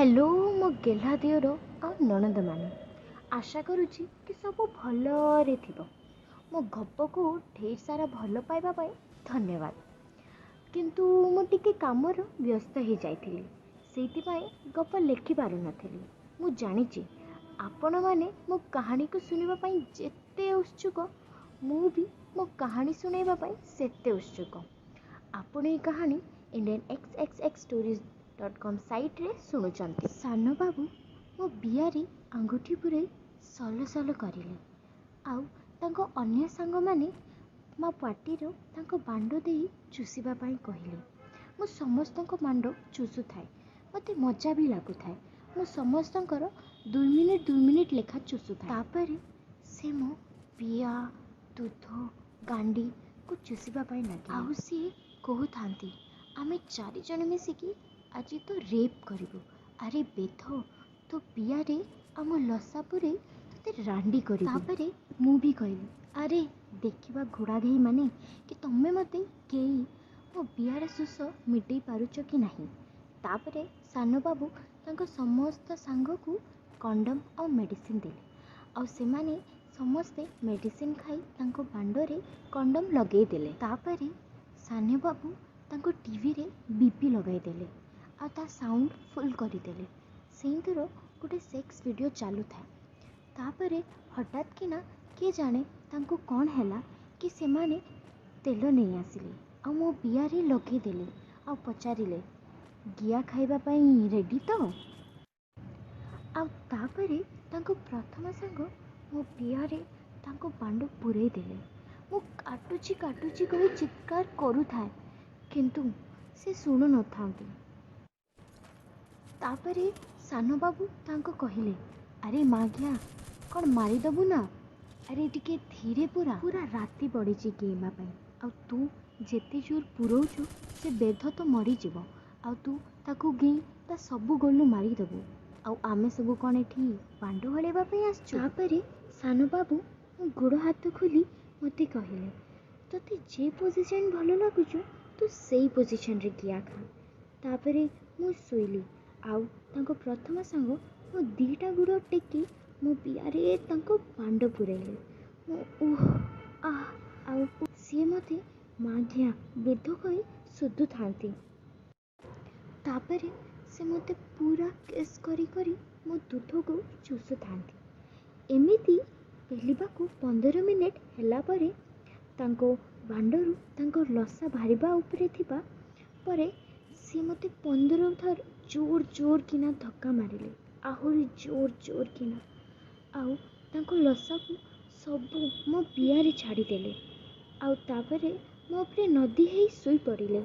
Hello मो गेला दियोर आ ननद माने आशा करुच्ची कि सब भलरे थिबो। मो गप को ढेर सारा भल पाइबा पाई धन्यवाद। किंतु मु टिके कामर व्यस्त हो जाइथिली, सेइथिपाई गप लेखि पारु नथिली। मु जानिची आपण माने मो कहानी को सुनिबा पाई जेते उत्सुक, मु भी मो कहानी सुनाइबा पाई सेते उत्सुक। आपण ए कहानी इंडियन xxxstories.com साइट रे शुणुचंती। सानो बाबू मो बियारी अंगूठी पुरे सल सल करिले आउ तांको अन्य सांग माने मो पाटीरो तांको बांडो देई चुसिबा पाई कहिले। मो समस्तंको बांडो चुसु थाए, मते मजा भी लागु थाए। मो समस्तंकर 2 मिनिट लेखा चुसु थाए। तापरे से मो पिया दूध गांडी को चुसिबा पाई लागे। आउ सी कहु थांती आमे 4 जण मिसिकी आज तो रेप करिबो। अरे बेथ तो पियारे आम लसापुरे ते रांडी करिबो। तापरे मु भी कहली अरे देखिबा घोड़ा देई माने कि तमे मते केई मो बियार सुस मिटई पारुच कि नाही। तापरे सानो बाबू तांको समस्त सांग को कंडम और मेडिसिन देले और से माने समस्ते मेडिसिन खाई तांको बांडरे कंडम लगेई देले। तापरे सानो बाबू तांको टीवी रे बीपी लगाई देले आ ता साउंड फुल करी देले। सेंटर गोटे सेक्स वीडियो चालू था। तापरे हठात किना किए जाने तांको कौन हैला कि से माने तेल नहीं आसिले आ मो बियारे लगे देले आ पचारिले गिया खाइबा पाई रेडी तो। आ तापरे तांको प्रथम सांग मो बियारे तांको बांडो पुरे देले। मो काटुची कही चित्कार करू थाए किंतु से सुनु न थांती। तापरे सानो बाबू तांको कहिले अरे मागिया कौन मारिदबु ना, अरे टिके धीरे पूरा पूरा राति पड़ी गेमा पाई आ तू जेते जोर पुरोचु से बेध तो मरी जीव आ तू ताकू गेई ता सबु गोलु मारिदबु आ आमे सबु कौन एठी बांडो हलेबा पाई आसछु। तापरे सानो बाबू गोड़ हाथ खोली मते कहिले तते जे पोजिशन भलो लागुछु तू सेई पोजिशन रे गिया खा। तापरे मु सोइली आउ तांको प्रथम सांग मो दीटा गुड़ टेकी मो बियारे तांको बांडो पुराइले। मो ओह आउ सी मते माघिया बेद कही सुधु थांती। तापरे से मते पूरा केस करी करी मो दूध को चुसु थांती। एमिति पेलिबा को 15 मिनिट हैला परे तांको बांडरू तांको लसा भारिबा उपरे थिबा परे सी मते 15 थर जोर जोर किना धक्का मारिले आहुरी जोर जोर किना आउ तांको लसा को सबु मो बियारे छाड़ी देले आउ तापरे मो उपरे नदी हेई सुई पड़िले।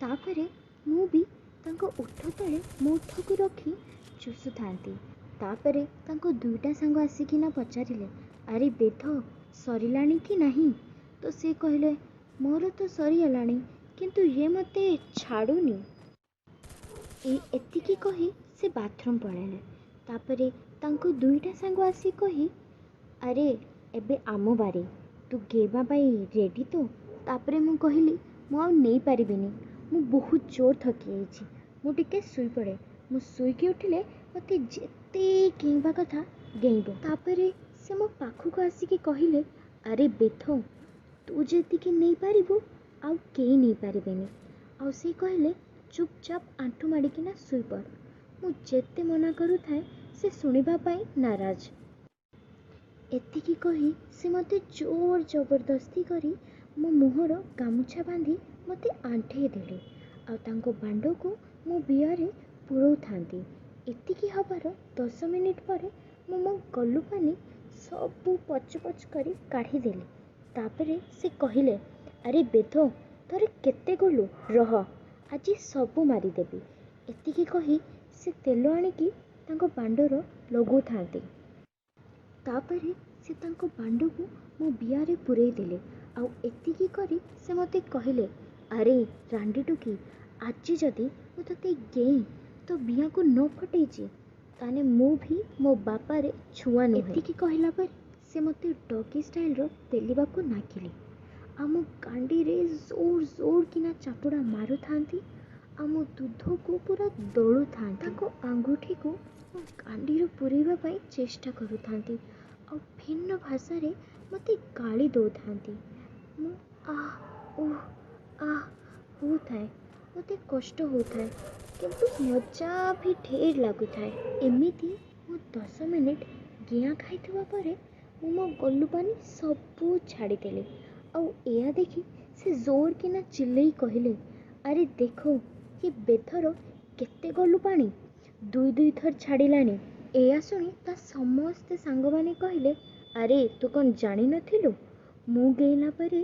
तापरे मु भी तांको उठ तले मो उठ को रखी चुसु थांती। तापरे तांको दुईटा सांग आसिकिना पचारिले अरे बेथ सरिलाणी कि नाही, तो से कहले मोर तो सरीगलाणी किंतु ये मते छाड़ुनी। एतिकी कही से बाथरूम पळेले। तापरे तांको दुईटा सांग आसी कही अरे एबे आमो बारी तू गेबा पाई रेडी तो। तापरे मु कहली मु आ नहीं पारिबिनी, मु बहुत जोर थकी जाइछि, मु टिके सुई पड़े। मु सुईकी उठिले मते जेते गेंबा कथा गेंबो। तापरे से मो पाखु आसिकी कहिले अरे बेथ तू जेतिकी नहीं पारिबु आउ केही नहीं पारिबेनी। आउ से कहले चुपचाप आंठू माड़िकिना सुई पड़। मु जेते मना करू थाए से सुनिबा पाई नाराज। एतिकी कही से मते जोर जबरदस्ती करी मो मुहर गामुछा बांधी मते आंठे देले आ तांको बांडो को मो बियारे पुरौ थांती। एतिकी हबार 10 मिनिट परे मो गलु पानी सबू पच पच करी काढ़ी देले। तापरे से कहिले अरे बेथ तोरे केते गलु रह आज सबू मारिदेबी। एतिकी कही से तेल आनिकी तांको बांडोर लगौ थांती। तापरे से तांको बांडो को मो बियारे पुरई देले आउ एतिकी करी से मते कहिले अरे रांडी टुकी आज जदि मु तते गेई तो बिया को न फटेइछि ताने मु भी मो बापारे छुआ नुहे। एतिकी कहला पर से मते डॉगी स्टाइल रो पेलिबा को नाकिले आ मो गांडी रे जोर जोर किना चापुड़ा मारू थांती ଆମ ଦୁଧକୁ ପୁରା ଦଳୁଥାନ୍ତି। ତାଙ୍କ ଆଙ୍ଗୁଠିକୁ ମୋ ଗାଣ୍ଡିରେ ପୂରେଇବା ପାଇଁ ଚେଷ୍ଟା କରୁଥାନ୍ତି ଆଉ ଭିନ୍ନ ଭାଷାରେ ମୋତେ ଗାଳି ଦେଉଥାନ୍ତି। ମୁଁ ଆଃ ଉଃ ଆଃ ହେଉଥାଏ, ମୋତେ କଷ୍ଟ ହେଉଥାଏ, କିନ୍ତୁ ମଜା ବି ଢେର ଲାଗୁଥାଏ। ଏମିତି ମୁଁ 10 ମିନିଟ୍ ଗିଆଁ ଖାଇଥିବା ପରେ ମୁଁ ମୋ ଗଲୁ ପାଣି ସବୁ ଛାଡ଼ିଦେଲି। ଆଉ ଏହା ଦେଖି ସେ ଜୋର କିନା ଚିଲେଇ କହିଲେ, ଆରେ ଦେଖ ये ବେଥର କେତେ ଗଲୁ ପାଣି, ଦୁଇ ଥର ଛାଡ଼ିଲାଣି। ଏହା ଶୁଣି ତା ସମସ୍ତେ ସାଙ୍ଗମାନେ କହିଲେ, ଆରେ ତୁ କ'ଣ ଜାଣିନଥିଲୁ? ମୁଁ ଗେଇଲା ପରେ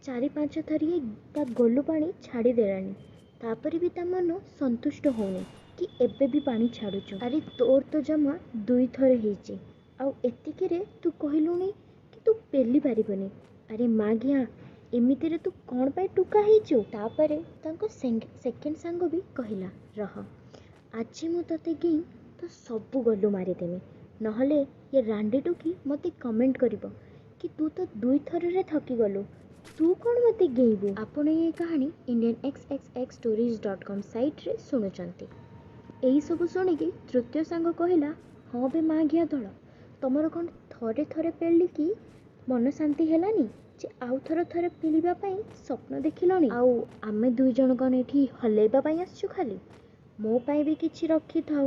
4-5 ଥରିଏ ତା ଗଲୁ ପାଣି ଛାଡ଼ିଦେଲାଣି। ତାପରେ ବି ତା ମନ ସନ୍ତୁଷ୍ଟ ହେଉନି କି ଏବେ ବି ପାଣି ଛାଡ଼ୁଛୁ। ଆରେ ତୋର ତ ଜମା 2 ଥର ହେଇଛି, ଆଉ ଏତିକିରେ ତୁ କହିଲୁଣି କି ତୁ ପେଲି ପାରିବୁନି। ଆରେ ମା ଗିଆ, ଏମିତିରେ ତୁ କ'ଣ ପାଇଁ ଟୁକା ହେଇଛୁ? ତାପରେ ତାଙ୍କ ସେକେଣ୍ଡ ସାଙ୍ଗ ବି କହିଲା, ରହ ଆଜି ମୁଁ ତତେ ଗେଇଁ ତ ସବୁ ଗଲୁ ମାରିଦେମି, ନହେଲେ ଏ ରାଣ୍ଡି ଟୁକି ମୋତେ କମେଣ୍ଟ କରିବ କି ତୁ ତ 2 ଥରରେ ଥକିଗଲୁ, ତୁ କ'ଣ ମୋତେ ଗେଇବୁ। ଆପଣ ଏ କାହାଣୀ indianxxxstories.com ସାଇଟ୍ରେ ଶୁଣୁଛନ୍ତି। ଏହିସବୁ ଶୁଣିକି ତୃତୀୟ ସାଙ୍ଗ କହିଲା, ହଁ ବେ ମା ଘିଅ ଦଳ, ତମର କ'ଣ ଥରେ ପେଳିକି ମନ ଶାନ୍ତି ହେଲାନି ଯେ ଆଉ ଥରେ ପେଳିବା ପାଇଁ ସ୍ୱପ୍ନ ଦେଖିଲଣି? ଆଉ ଆମେ 2 ଜଣ କ'ଣ ଏଠି ହଲେଇବା ପାଇଁ ଆସିଛୁ ଖାଲି? ମୋ ପାଇଁ ବି କିଛି ରଖିଥାଉ,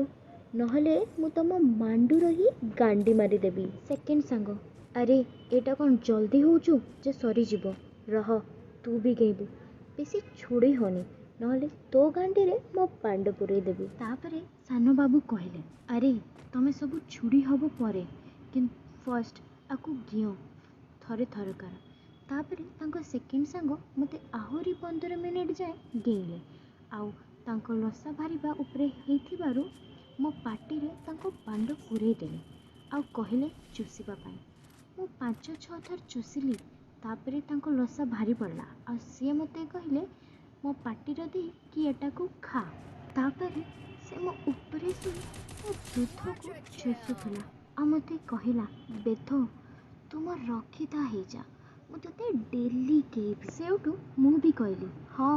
ନହେଲେ ମୁଁ ତମ ମାଣ୍ଡୁର ହିଁ ଗାଣ୍ଡି ମାରିଦେବି। ସେକେଣ୍ଡ ସାଙ୍ଗ, ଆରେ ଏଇଟା କ'ଣ ଜଲ୍ଦି ହେଉଛୁ ଯେ ସରିଯିବ, ରହ ତୁ ବି ଗେଇବୁ। ବେଶୀ ଛୁଡ଼ି ହନି, ନହେଲେ ତୋ ଗାଣ୍ଡିରେ ମୋ ପାଣ୍ଡ ପୂରେଇ ଦେବି। ତାପରେ ସାନ ବାବୁ କହିଲେ, ଆରେ ତମେ ସବୁ ଛୁଡ଼ି ହବ ପରେ, କିନ୍ତୁ ଫାର୍ଷ୍ଟ ଆକୁ ଗିଅ ଥରକାର। ତାପରେ ତାଙ୍କ ସେକେଣ୍ଡ ସାଙ୍ଗ ମୋତେ ଆହୁରି 15 ମିନିଟ୍ ଯାଏଁ ଗେଇଲେ ଆଉ ତାଙ୍କ ଲସା ବାହାରିବା ଉପରେ ହେଇଥିବାରୁ ମୋ ପାଟିରେ ତାଙ୍କ ପାଣ୍ଡ ପୂରେଇ ଦେଲେ ଆଉ କହିଲେ ଚୁଷିବା ପାଇଁ। ମୁଁ 5-6 ଥର ଚୁଷିଲି, ତାପରେ ତାଙ୍କ ଲସା ବାହାରି ପଡ଼ିଲା ଆଉ ସିଏ ମୋତେ କହିଲେ ମୋ ପାଟିରେ ଦେଇ କି ଏଟାକୁ ଖା। ତାପରେ ସେ ମୋ ଉପରେ ଶୋଇ ମୋ ଦୁଧକୁ ଚୁଷୁଥିଲା ଆଉ ମୋତେ କହିଲା, ବେଥ ତୁ ମୋ ରଖିତା ହେଇଯା, ମୁଁ ତତେ ଡେଲି ଗେଇବି। ସେଇଠୁ ମୁଁ ବି କହିଲି, ହଁ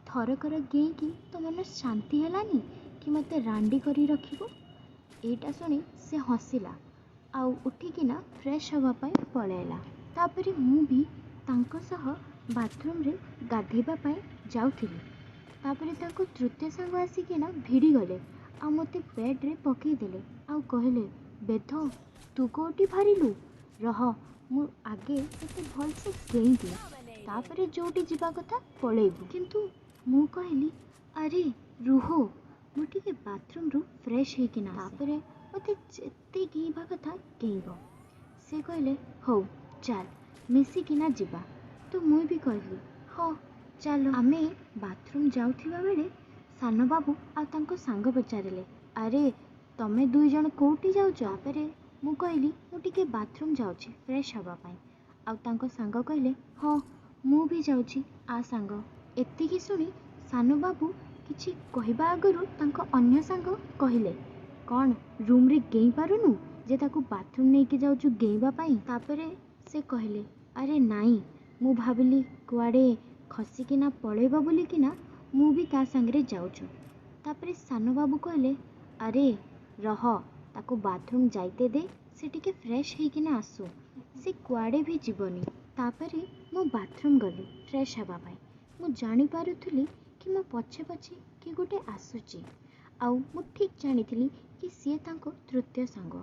ଥରକର ଗେଇକି ତ ମନ ଶାନ୍ତି ହେଲାନି କି ମୋତେ ରାଣ୍ଡି କରି ରଖିବୁ। ଏଇଟା ଶୁଣି ସେ ହସିଲା ଆଉ ଉଠିକିନା ଫ୍ରେଶ୍ ହେବା ପାଇଁ ପଳାଇଲା। ତାପରେ ମୁଁ ବି ତାଙ୍କ ସହ ବାଥରୁମ୍ରେ ଗାଧୋଇବା ପାଇଁ ଯାଉଥିଲି। ତାପରେ ତାଙ୍କ ତୃତୀୟ ସାଙ୍ଗ ଆସିକିନା ଭିଡ଼ିଗଲେ ଆଉ ମୋତେ ବେଡ଼୍ରେ ପକାଇଦେଲେ ଆଉ କହିଲେ, ବେଥ ତୁ କେଉଁଠି ବାହାରିଲୁ, ରହ ମୁଁ ଆଗେ ତତେ ଭଲସେ ଗେଇଁଦିଏ, ତାପରେ ଯୋଉଠି ଯିବା କଥା ପଳେଇବୁ। କିନ୍ତୁ ମୁଁ କହିଲି, ଆରେ ରୁହ ମୁଁ ଟିକେ ବାଥରୁମ୍ରୁ ଫ୍ରେଶ୍ ହେଇକିନା ତାପରେ ମୋତେ ଯେତେ ଗେଇଁବା କଥା ଗେଇଁବ। ସେ କହିଲେ, ହଉ ଚାଲ ମିଶିକିନା ଯିବା। ତ ମୁଁ ବି କହିଲି, ହଁ ଚାଲ। ଆମେ ବାଥରୁମ୍ ଯାଉଥିବା ବେଳେ ସାନ ବାବୁ ଆଉ ତାଙ୍କ ସାଙ୍ଗ ପଚାରିଲେ, ଆରେ ତମେ 2 ଜଣ କେଉଁଠି ଯାଉଛ? ତାପରେ ମୁଁ କହିଲି, ମୁଁ ଟିକେ ବାଥରୁମ୍ ଯାଉଛି ଫ୍ରେଶ୍ ହେବା ପାଇଁ। ଆଉ ତାଙ୍କ ସାଙ୍ଗ କହିଲେ, ହଁ ମୁଁ ବି ଯାଉଛି, ଆ ସାଙ୍ଗ। ଏତିକି ଶୁଣି ସାନ ବାବୁ କିଛି କହିବା ଆଗରୁ ତାଙ୍କ ଅନ୍ୟ ସାଙ୍ଗ କହିଲେ, କ'ଣ ରୁମ୍ରେ ଗେଇଁ ପାରୁନୁ ଯେ ତାକୁ ବାଥରୁମ୍ ନେଇକି ଯାଉଛୁ ଗେଇଁବା ପାଇଁ? ତାପରେ ସେ କହିଲେ, ଆରେ ନାଇଁ ମୁଁ ଭାବିଲି କୁଆଡ଼େ ଖସିକିନା ପଳେଇବ ବୋଲିକିନା ମୁଁ ବି ତା ସାଙ୍ଗରେ ଯାଉଛୁ। ତାପରେ ସାନ ବାବୁ କହିଲେ, ଆରେ ରହ ତାକୁ ବାଥରୁମ୍ ଯାଇତେ ଦେ, ସେ ଟିକେ ଫ୍ରେଶ୍ ହେଇକିନା ଆସୁ, ସେ କୁଆଡ଼େ ବି ଯିବନି। ତାପରେ ମୁଁ ବାଥରୁମ୍ ଗଲି ଫ୍ରେଶ୍ ହେବା ପାଇଁ। ମୁଁ ଜାଣିପାରୁଥିଲି କି ମୋ ପଛେ କିଏ ଗୋଟେ ଆସୁଛି ଆଉ ମୁଁ ଠିକ୍ ଜାଣିଥିଲି କି ସିଏ ତାଙ୍କ ତୃତୀୟ ସାଙ୍ଗ।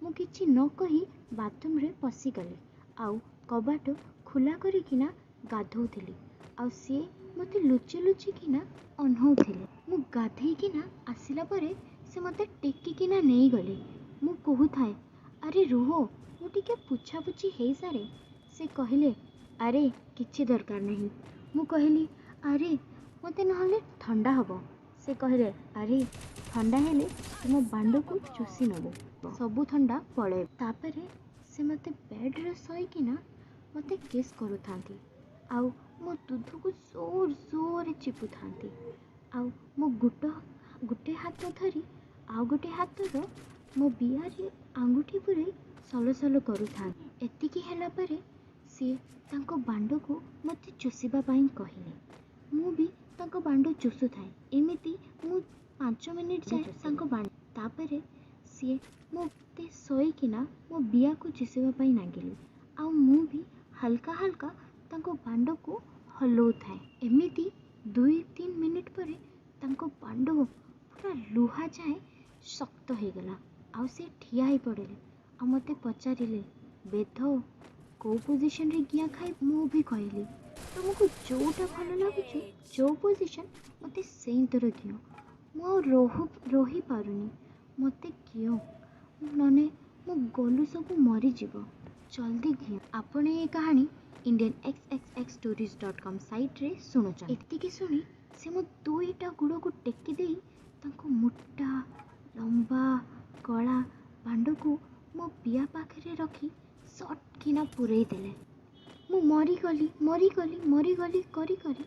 ମୁଁ କିଛି ନ କହି ବାଥରୁମ୍ରେ ପଶିଗଲି ଆଉ କବାଟ ଖୋଲା କରିକିନା ଗାଧୋଉଥିଲି ଆଉ ସିଏ ମୋତେ ଲୁଚିକିନା ଅନଉଥିଲେ। ମୁଁ ଗାଧେଇକିନା ଆସିଲା ପରେ ସେ ମୋତେ ଟେକିକିନା ନେଇଗଲେ। ମୁଁ କହୁଥାଏ, ଆରେ ରୁହ ମୁଁ ଟିକେ ପୁଛାପୁଛି ହେଇସାରେ। ସେ କହିଲେ, ଆରେ କିଛି ଦରକାର ନାହିଁ। ମୁଁ କହିଲି, ଆରେ ମୋତେ ନହେଲେ ଥଣ୍ଡା ହେବ। ସେ କହିଲେ, ଆରେ ଥଣ୍ଡା ହେଲେ ତୁ ମୋ ବାଣ୍ଡକୁ ଚୁଷି ନେବୁ, ସବୁ ଥଣ୍ଡା ପଳେଇବ। ତାପରେ ସେ ମୋତେ ବେଡ଼୍ରେ ଶୋଇକିନା ମୋତେ କିସ୍ କରୁଥାନ୍ତି ଆଉ ମୋ ଦୁଧକୁ ଜୋରରେ ଚିପୁଥାନ୍ତି ଆଉ ମୋ ଗୋଟେ ହାତ ଧରି ଆଉ ଗୋଟେ ହାତର ମୋ ବିଆରେ ଆଙ୍ଗୁଠି ପୁରେଇ ସଲସଲ କରୁଥାନ୍ତି। ଏତିକି ହେଲା ପରେ ସିଏ ତାଙ୍କ ବାଣ୍ଡକୁ ମୋତେ ଚୁଷିବା ପାଇଁ କହିଲେ। ମୁଁ ବି ତାଙ୍କ ବାଣ୍ଡ ଚୁଷୁଥାଏ। ଏମିତି ମୁଁ 5 ମିନିଟ୍ ଯାଏ ତାଙ୍କ ବାଣ୍ଡ, ତାପରେ ସିଏ ମୋତେ ଶୋଇକିନା ମୋ ବିଆକୁ ଚୁଷିବା ପାଇଁ ଲାଗିଲେ। ଆଉ ମୁଁ ବି ହାଲକା ହାଲକା ତାଙ୍କ ବାଣ୍ଡକୁ ହଲଉଥାଏ। ଏମିତି 2-3 ମିନିଟ୍ ପରେ ତାଙ୍କ ବାଣ୍ଡ ପୁରା ଲୁହା ଯାଏଁ ଶକ୍ତ ହେଇଗଲା। ଆଉ ସେ ଠିଆ ହେଇ ପଡ଼ିଲେ ଆଉ ମୋତେ ପଚାରିଲେ, ବେଦ କେଉଁ ପୋଜିସନରେ ଗିଆ ଖାଇ? ମୁଁ ବି କହିଲି, ତୁମକୁ ଯେଉଁଟା ଭଲ ଲାଗୁଛି, ଯେଉଁ ପୋଜିସନ୍ ମୋତେ ସେଇଥିରେ ଦିଅ। ମୁଁ ଆଉ ରହିପାରୁନି, ମୋତେ କିଅ, ନହେଲେ ମୋ ଗୋଲୁ ସବୁ ମରିଯିବ। ଜଲ୍ଦି ଘିଅ। ଆପଣ ଏ କାହାଣୀ indianxxxstories.com ସାଇଟ୍ରେ ଶୁଣୁଛନ୍ତି। ଏତିକି ଶୁଣି ସେ ମୋ 2ଟା ଗୋଡ଼କୁ ଟେକି ଦେଇ ତାଙ୍କ ମୋଟା ଲମ୍ବା କଳା ବାଣ୍ଡକୁ ମୋ ବିଆ ପାଖରେ ରଖି ସଟ୍ କିନା ପୂରେଇ ଦେଲେ। ମୁଁ ମରିଗଲି କରି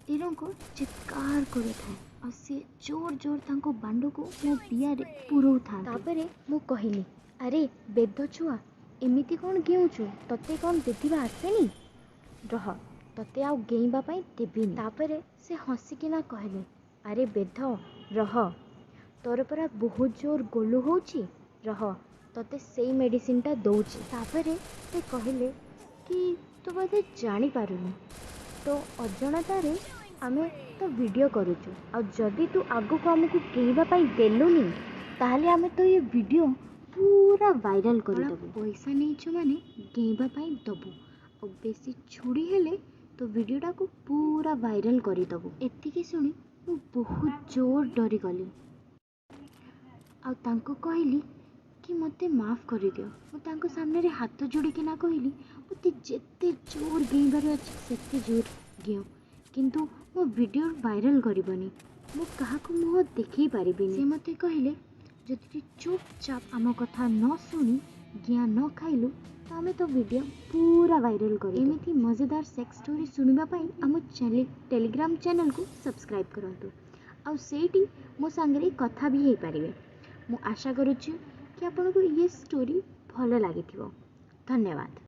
ଏରଙ୍କ ଚିତ୍କାର କରୁଥାଏ ଆଉ ସିଏ ଜୋର ତାଙ୍କ ବାଣ୍ଡକୁ ମୋ ବିଆରେ ପୁରଉଥାନ୍ତି। ତାପରେ ମୁଁ କହିଲି, ଆରେ ବେଦ ଛୁଆ, ଏମିତି କ'ଣ ଗେଉଁଛୁ? ତତେ କ'ଣ ଦେଖିବା ଆସେନି? ରହ, ତତେ ଆଉ ଗେଇଁବା ପାଇଁ ଦେବିନି। ତାପରେ ସେ ହସିକିନା କହିଲେ, ଆରେ ବେଦ ରହ, ତୋର ପରା ବହୁତ ଜୋର ଗୋଲୁ ହେଉଛି, ରହ ତତେ ସେଇ ମେଡ଼ିସିନଟା ଦଉଛି। ତାପରେ ସେ କହିଲେ କି ତୁ ବୋଧେ ଜାଣିପାରୁନି, ତୋ ଅଜାଣତାରେ ଆମେ ତ ଭିଡ଼ିଓ କରୁଛୁ, ଆଉ ଯଦି ତୁ ଆଗକୁ ଆମକୁ ଗେଇଁବା ପାଇଁ ଦେଲୁନି ତାହେଲେ ଆମେ ତ ଏ ଭିଡ଼ିଓ ପୁରା ଭାଇରାଲ୍ କରିଦେବୁ। ପଇସା ନେଇଛୁ ମାନେ ଗେଇଁବା ପାଇଁ ଦେବୁ, ଆଉ ବେଶୀ ଛୁଡ଼ି ହେଲେ ତୋ ଭିଡ଼ିଓଟାକୁ ପୁରା ଭାଇରାଲ୍ କରିଦେବୁ। ଏତିକି ଶୁଣି ମୁଁ ବହୁତ ଜୋର ଡରିଗଲି ଆଉ ତାଙ୍କୁ କହିଲି କି ମୋତେ ମାଫ୍ କରିଦିଅ। ମୁଁ ତାଙ୍କ ସାମ୍ନାରେ ହାତ ଯୋଡ଼ିକିନା କହିଲି, ମୋତେ ଯେତେ ଜୋର ଗେଇଁବାର ଅଛି ସେତେ ଜୋର ଗିଅ, କିନ୍ତୁ ମୋ ଭିଡ଼ିଓ ଭାଇରାଲ୍ କରିବନି, ମୁଁ କାହାକୁ ମୁହଁ ଦେଖେଇ ପାରିବିନି। ସେ ମୋତେ କହିଲେ, ଯଦି ତୁ ଚୁପଚାପ ଆମ କଥା ନ ଶୁଣି ଗିଆ ନ ଖାଇଲୁ ତ ଆମେ ତୋ ଭିଡ଼ିଓ ପୁରା ଭାଇରାଲ୍ କରିବୁ। ଏମିତି ମଜାଦାର ସେକ୍ସ ଷ୍ଟୋରି ଶୁଣିବା ପାଇଁ ଆମ ଟେଲିଗ୍ରାମ ଚ୍ୟାନେଲକୁ ସବସ୍କ୍ରାଇବ୍ କରନ୍ତୁ ଆଉ ସେଇଠି ମୋ ସାଙ୍ଗରେ କଥା ବି ହେଇପାରିବେ। ମୁଁ ଆଶା କରୁଛି କି ଆପଣଙ୍କୁ ଏ ଷ୍ଟୋରି ଭଲ ଲାଗିଥିବ। ଧନ୍ୟବାଦ।